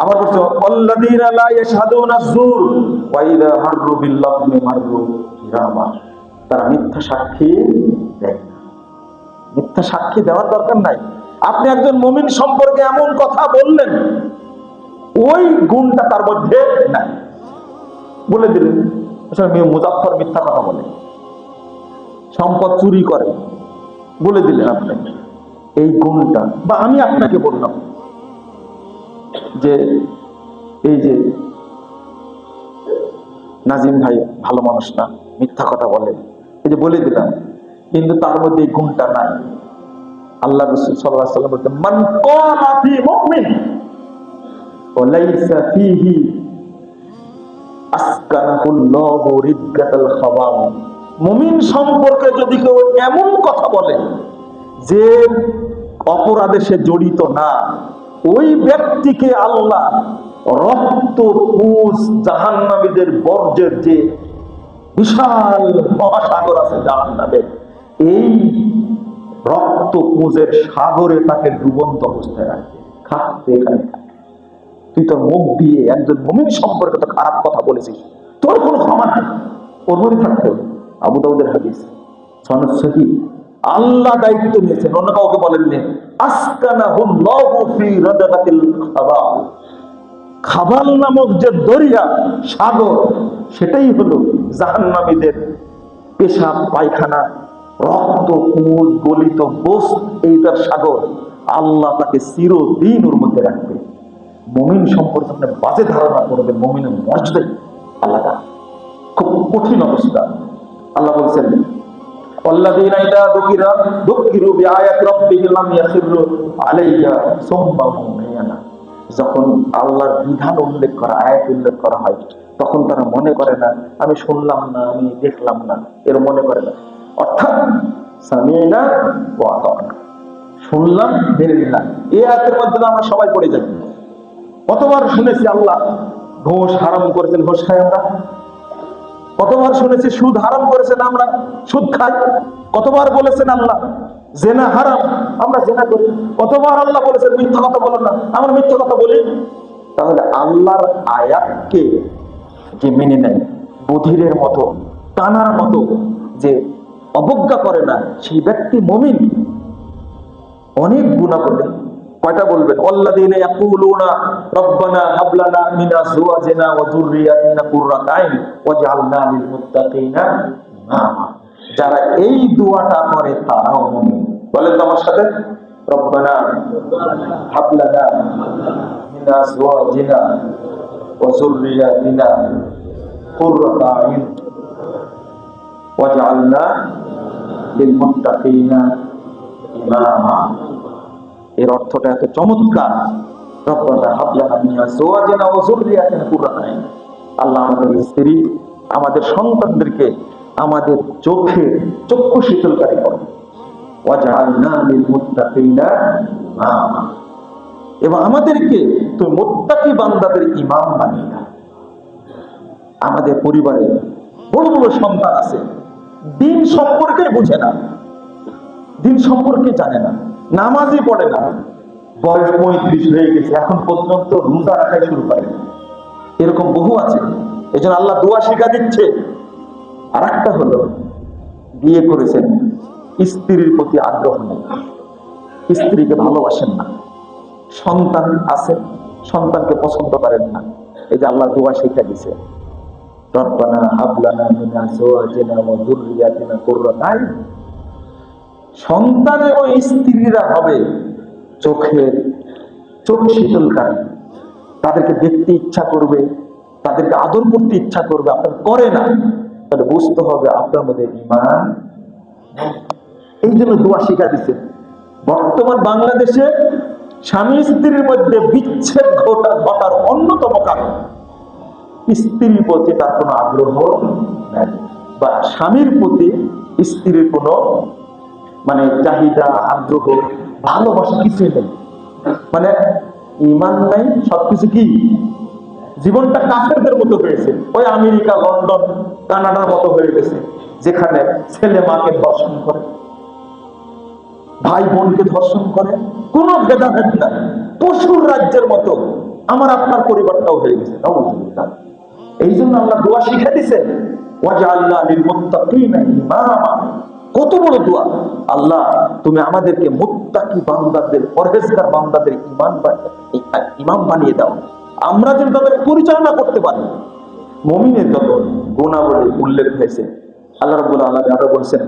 আবার বলছে আল্লাযীনা লা ইয়াশহাদুনা যুর ওয়া ইযা মাররু বিল লাগমি মাররু কিরামা। তারা মিথ্যা সাক্ষী দেয় না। মিথ্যা সাক্ষী দেওয়ার দরকার নাই। আপনি একজন মুমিন সম্পর্কে এমন কথা বললেন, ওই গুণটা তার মধ্যে নাই, বলে দিলেন আসলে মুজাফফর মিথ্যা কথা বলে, সম্পদ চুরি করে, বলে দিলেন আপনি এই গুণটা। বা আমি আপনাকে বললাম যে এই যে নাজিম ভাই ভালো মানুষ না, মিথ্যা কথা বলে, এই যে বলে দিলাম, কিন্তু তার মধ্যে এই গুণটা নাই। আল্লাহ রাসূল সাল্লাল্লাহু আলাইহি ওয়াসাল্লাম বলতেন, মান ক্বালা ফি মুমিন ওয়া লাইসা ফিহি আসকানাহুল্লাহু রিদ্দাতাল খাবাম। মুমিন সম্পর্কে যদি কেউ এমন কথা বলে যে অপরাধে সে জড়িত না, ওই ব্যক্তিকে আল্লাহ রক্ত পুষ জাহান্নামীদের বর্জ্যের যে বিশাল মহাসাগর আছে জাহান্নামে, এই রক্ত পুঁজের সাগরে তাকে ডুবন্ত অবস্থায় রাখবে। খাতে এখানে থাকে, তুই তোর মুখ দিয়ে একজন মুমিন সম্পর্কে তো খারাপ কথা বলেছিস, তোর কোনো ক্ষমা নাই, ওর মধ্যে থাকতে হবে। আবু দাউদের হাদিস, সনদ সহিহ। আল্লাহ দায়িত্ব নিয়েছেন, অন্য কাউকে বলেননি। আসকানাহুল্লাহু ফি রাদাতিল খাবাল। খাবাল নামক যে দরিয়া সাগর, সেটাই হলো জাহান্নামীদের পেশাব পায়খানা, রক্ত পুঁজ গলিত গোশত, এইটার সাগর। আল্লাহ তাকে চিরদিন ওর মধ্যে রাখবে। মুমিন সম্পর্কে আপনি বাজে ধারণা করবেন, মুমিনের মর্যাদাই আলাদা, খুব কঠিন অবস্থা। আল্লাহ বলছেন, আল্লাযীনা ইযা যুকিরু বিআয়াতি রাব্বিহিম লাম ইয়াখিরু আলাইহা সুম্মা হুম ইয়ানা। যখন আল্লাহর বিধান উল্লেখ করা, আয়াত উল্লেখ করা হয়, তখন তারা মনে করে না আমি শুনলাম না, আমি দেখলাম না, এর মনে করে না। অর্থাৎ সামিনা ওয়া আতানা, শুনলাম মেনে নিলাম। এই আয়াতের মাধ্যমে আমরা সবাই পড়ে যাই। কতবার শুনেছি আল্লাহ ঘুষ হারাম করেছেন, ঘুষ খাই আমরা। কতবার শুনেছি সুদ হারাম করেছেন, আমরা সুদ খাই। কতবার বলেছেন আল্লাহ জেনা হারাম, আমরা জেনা করি। কতবার আল্লাহ বলেছেন মিথ্যা কথা বলো না, আমরা মিথ্যা কথা বলি। তাহলে আল্লাহর আয়াতকে যে মেনে নেয়, বধিরের মতো টানার মতো যে অবজ্ঞা করে না, সেই ব্যক্তি মুমিন। অনেক গুনাহ বলে, কয়টা বলবেন? আল্লাযীনা ইয়াকুলুনা রব্বানা হাব লানা মিন আজওয়াজিনা ওয়া যুররিয়াতিনা কুররাতা আইন ওয়াজআলনা লিল মুত্তাকিনা ইমামা। যারা এই দোয়াটা করে তারাও মুমিন। বলেন তো আমার সাথে, রব্বানা হাব লানা মিন আজওয়াজিনা ওয়া যুররিয়াতিনা কুররাতা আইন ওয়াজআলনা লিল মুত্তাকিনা ইমামা। এর অর্থটা এত চমৎকার। রব্বানা হাব লানা মিন আজওয়াজিনা ওয়া যুররিয়াতিনা কুররাতা আইন। আল্লাহ আমাদের স্ত্রী, আমাদের সন্তানদেরকে আমাদের চক্ষু শীতলকারী করো। ওয়াজআলনা লিল মুত্তাকিনা ইমামা, এবং আমাদেরকে তুমি মুত্তাকি বান্দাদের ইমাম বানিয়ে দাও। আমাদের পরিবারে বড় বড় সন্তান আছে, দিন সম্পর্কে বুঝে না, দিন সম্পর্কে জানে না, নামাজই পড়ে না, বয়স 35 হয়ে গেছে, এখন পর্যন্ত রোজা রাখাই শুরু করে। এরকম বহু আছে। এই জন্য আল্লাহ দোয়া শিক্ষা দিচ্ছে। আর একটা হলো, বিয়ে করেছেন, স্ত্রীর প্রতি আগ্রহ নেই, স্ত্রীকে ভালোবাসেন না, সন্তান আছে, সন্তানকে পছন্দ করেন না। এই যে আল্লাহ দোয়া শিক্ষা দিচ্ছে, রব্বানা হাব লানা মিন আজওয়াজিনা ওয়া যুররিয়াতিনা কুররাতা আইন। সন্তান এবং স্ত্রীরা হবে চোখ শীতলকারী, তাদেরকে দেখতে ইচ্ছা করবে, তাদেরকে আদর করতে ইচ্ছা করবে, আপনার করে না, তাহলে বুঝতে হবে আপনার মধ্যে ঈমান। এই জন্য দোয়া শিক্ষা দিচ্ছে। বর্তমান বাংলাদেশে স্বামী স্ত্রীর মধ্যে বিচ্ছেদ ঘটার অন্যতম কারণ স্ত্রীর প্রতি তার কোনো আগ্রহ নেই, বা স্বামীর প্রতি স্ত্রীর কোনো চাহিদা, আগ্রহ, ভালোবাসা কিছুই নেই। ঈমান নাই, সবকিছু কি জীবনটা কাফেরদের মতো হয়েছে। ওই আমেরিকা, লন্ডন, কানাডার মতো হয়ে গেছে, যেখানে ছেলে মাকে ধর্ষণ করে, ভাই বোনকে ধর্ষণ করে, কোনো ভেদাভেদ নাই, পশুর রাজ্যের মতো। আমার আপনার পরিবারটাও হয়ে গেছে। নাউযুবিল্লাহ। এই জন্য আল্লাহ দোয়া শিখে দিয়েছেন, ওয়াজআলনা লিল মুত্তাকিনা ইমামা। কত বড় দোয়া! আল্লাহ তুমি আমাদেরকে মুত্তাকি বান্দাদের, পরহেজগার বান্দাদের ইমাম বানিয়ে দাও, আমরা যেন তাদের পরিচালনা করতে পারি। মুমিনের যত গুণাবলী উল্লেখ হয়েছে, আল্লাহ রাব্বুল আলামিন আরো বলছেন,